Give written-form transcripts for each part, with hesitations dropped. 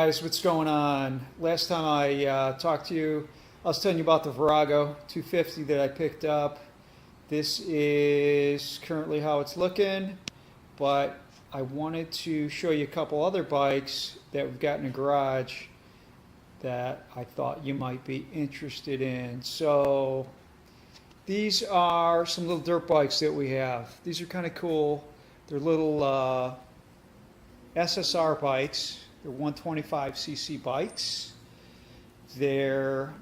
guys, what's going on? Last time I talked to you, I was telling you about the Virago 250 that I picked up. This is currently how it's looking, but I wanted to show you a couple other bikes that we've got in the garage that I thought you might be interested in. So these are some little dirt bikes that we have. These are kind of cool. They're little SSR bikes. They're 125cc bikes. They're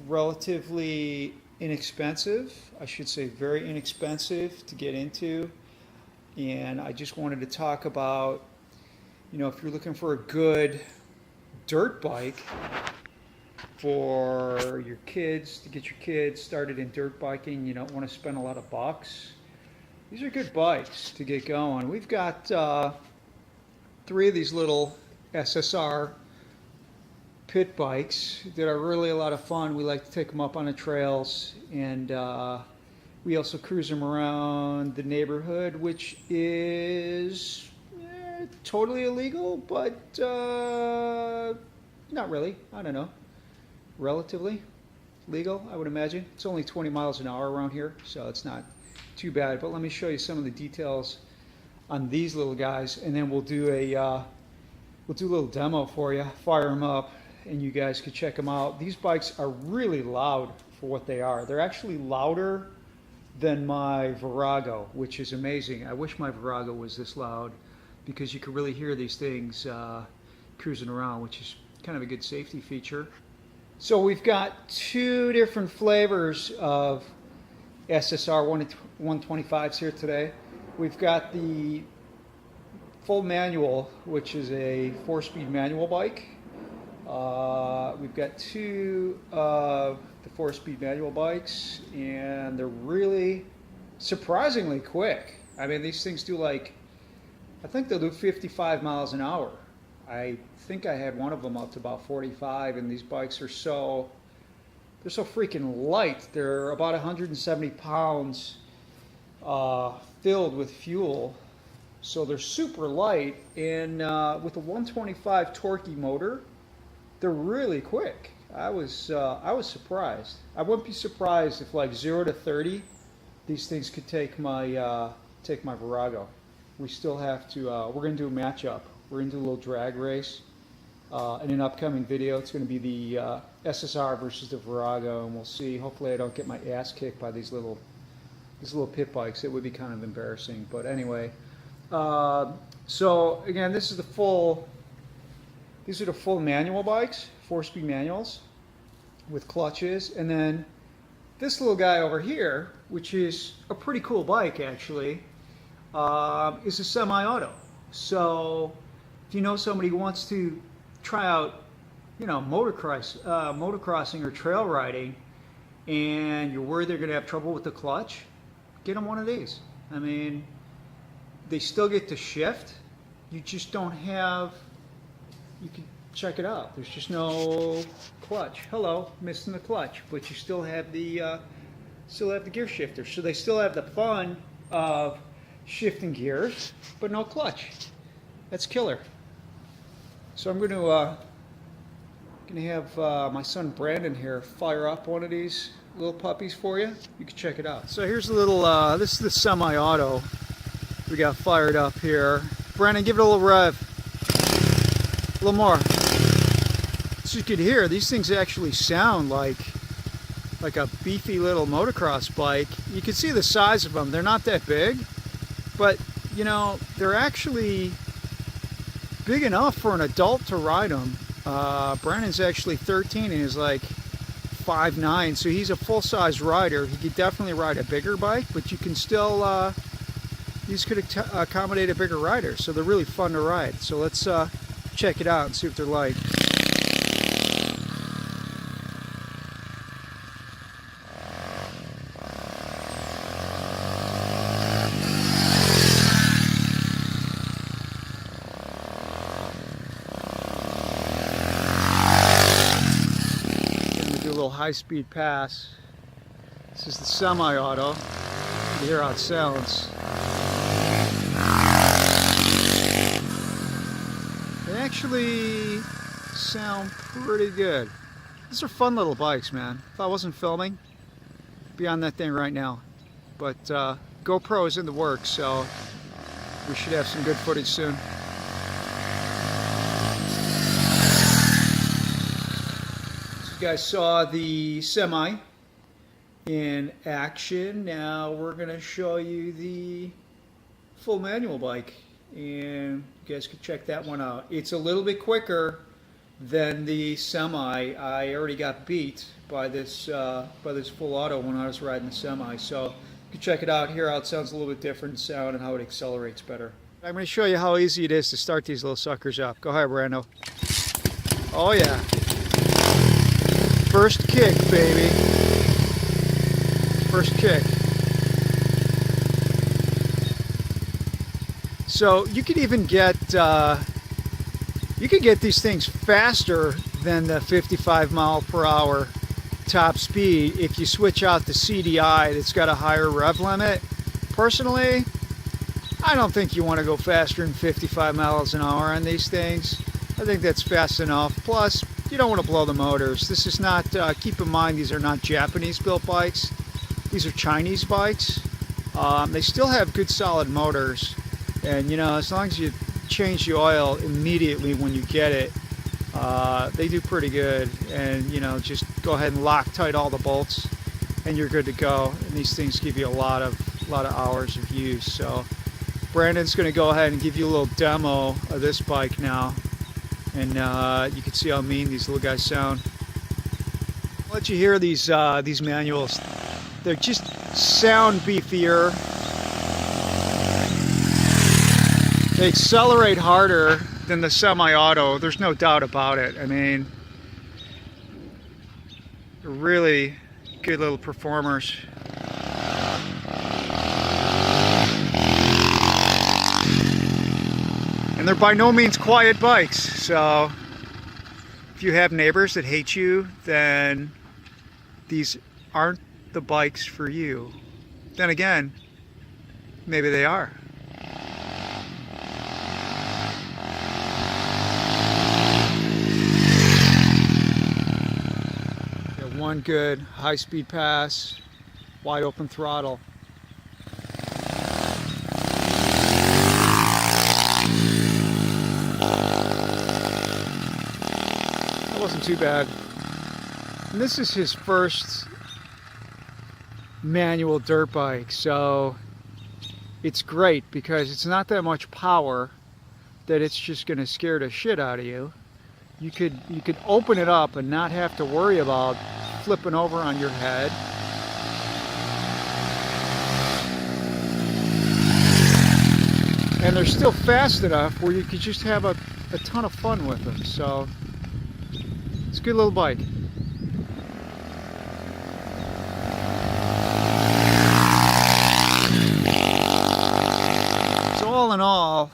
relatively inexpensive. I should say very inexpensive to get into. And I just wanted to talk about, if you're looking for a good dirt bike for your kids, to get your kids started in dirt biking, you don't want to spend a lot of bucks. These are good bikes to get going. We've got 3 of these little SSR pit bikes that are really a lot of fun. We like to take them up on the trails, and we also cruise them around the neighborhood, which is totally illegal, but not really. I don't know. Relatively legal, I would imagine. It's only 20 miles an hour around here, so it's not too bad. But let me show you some of the details on these little guys, and then we'll do a little demo for you, fire them up, and you guys can check them out. These bikes are really loud for what they are. They're actually louder than my Virago, which is amazing. I wish my Virago was this loud, because you could really hear these things cruising around, which is kind of a good safety feature. So we've got 2 different flavors of SSR 125s here today. We've got the full manual, which is a 4-speed manual bike. We've got 2 of the 4-speed manual bikes, and they're really surprisingly quick. I mean, these things do I think they'll do 55 miles an hour. I think I had one of them up to about 45, and these bikes are they're so freaking light. They're about 170 pounds filled with fuel, so they're super light, and with a 125 torquey motor, they're really quick. I was surprised. I wouldn't be surprised if 0 to 30, these things could take my Virago. We still have to. We're going to do a matchup. We're going to do a little drag race in an upcoming video. It's going to be the SSR versus the Virago, and we'll see. Hopefully, I don't get my ass kicked by these little pit bikes. It would be kind of embarrassing, but anyway. So again, these are the full manual bikes, 4-speed manuals with clutches, and then this little guy over here, which is a pretty cool bike actually, is a semi-auto. So if you know somebody who wants to try out, motocrossing or trail riding, and you're worried they're going to have trouble with the clutch, get them one of these. I mean, they still get to shift. You just don't have. You can check it out. There's just no clutch. Hello, missing the clutch, but you still have the gear shifter. So they still have the fun of shifting gears, but no clutch. That's killer. So I'm going to have my son Brandon here fire up one of these little puppies for you. You can check it out. So here's a little. This is the semi-auto we got fired up here. Brandon, give it a little rev. A little more. So you could hear these things actually sound like a beefy little motocross bike. You can see the size of them. They're not that big, but they're actually big enough for an adult to ride them. Brandon's actually 13 and is 5'9", so he's a full-size rider. He could definitely ride a bigger bike, but you can still these could accommodate a bigger rider, so they're really fun to ride. So let's check it out and see what they're like. High-speed pass. This is the semi-auto. You hear how it sounds. It actually sound pretty good. These are fun little bikes, man. If I wasn't filming, I'd be on that thing right now. But GoPro is in the works, so we should have some good footage soon. So you guys saw the Semi in action. Now we're going to show you the full manual bike, and you guys can check that one out. It's a little bit quicker than the Semi. I already got beat by this full auto when I was riding the Semi, so you can check it out. Hear how it sounds a little bit different in sound and how it accelerates better. I'm going to show you how easy it is to start these little suckers up. Go ahead, Brando. Oh yeah. First kick, baby. First kick. So you could even get these things faster than the 55 mile per hour top speed if you switch out the CDI that's got a higher rev limit. Personally, I don't think you want to go faster than 55 miles an hour on these things. I think that's fast enough. Plus, you don't want to blow the motors. This is not, keep in mind, these are not Japanese built bikes. These are Chinese bikes. They still have good solid motors. And you know, as long as you change the oil immediately when you get it, they do pretty good. And you know, just go ahead and lock tight all the bolts and you're good to go. And these things give you a lot of hours of use. So Brandon's going to go ahead and give you a little demo of this bike now, and you can see how mean these little guys sound. I'll let you hear these manuals. They just sound beefier. They accelerate harder than the semi-auto. There's no doubt about it. I mean, they're really good little performers. And they're by no means quiet bikes, so if you have neighbors that hate you, then these aren't the bikes for you. Then again, maybe they are. Got one good high-speed pass, wide open throttle. Wasn't too bad. And this is his first manual dirt bike, so it's great because it's not that much power that it's just going to scare the shit out of you. You could open it up and not have to worry about flipping over on your head. And they're still fast enough where you could just have a ton of fun with them. So it's a good little bike. So all in all,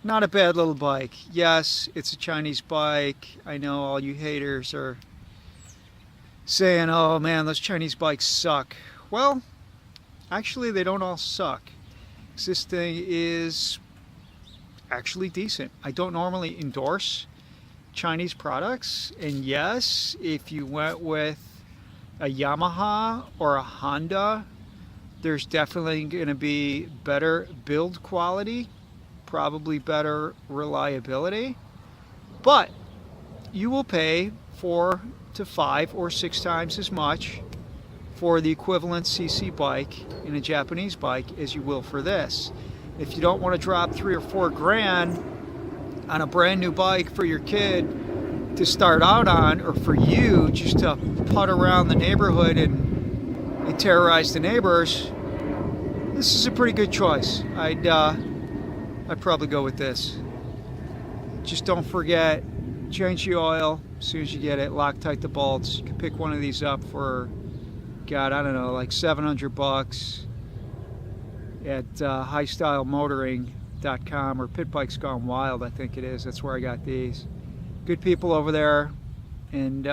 not a bad little bike. Yes, it's a Chinese bike. I know all you haters are saying, oh man, those Chinese bikes suck. Well, actually they don't all suck. This thing is actually decent. I don't normally endorse Chinese products, and yes, if you went with a Yamaha or a Honda, there's definitely going to be better build quality, probably better reliability, but you will pay 4 to 5 or 6 times as much for the equivalent CC bike in a Japanese bike as you will for this. If you don't want to drop 3 or 4 grand on a brand new bike for your kid to start out on, or for you just to putt around the neighborhood and terrorize the neighbors, this is a pretty good choice. I'd probably go with this. Just don't forget, change the oil as soon as you get it, lock tight the bolts. You can pick one of these up for, God, I don't know, like $700 at highstylemotoring.com or Pit Bikes Gone Wild, I think it is. That's where I got these. Good people over there, and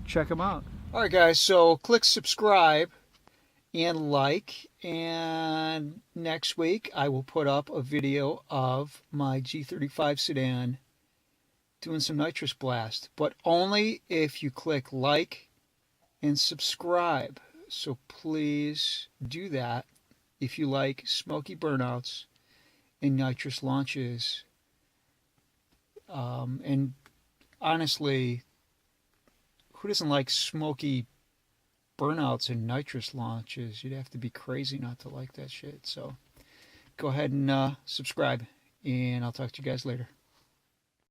check them out. Alright guys, so click subscribe and like, and next week I will put up a video of my G35 sedan doing some Nitrous Blast, but only if you click like and subscribe. So please do that if you like smoky burnouts and nitrous launches. And honestly, who doesn't like smoky burnouts and nitrous launches? You'd have to be crazy not to like that shit. So go ahead and subscribe, and I'll talk to you guys later.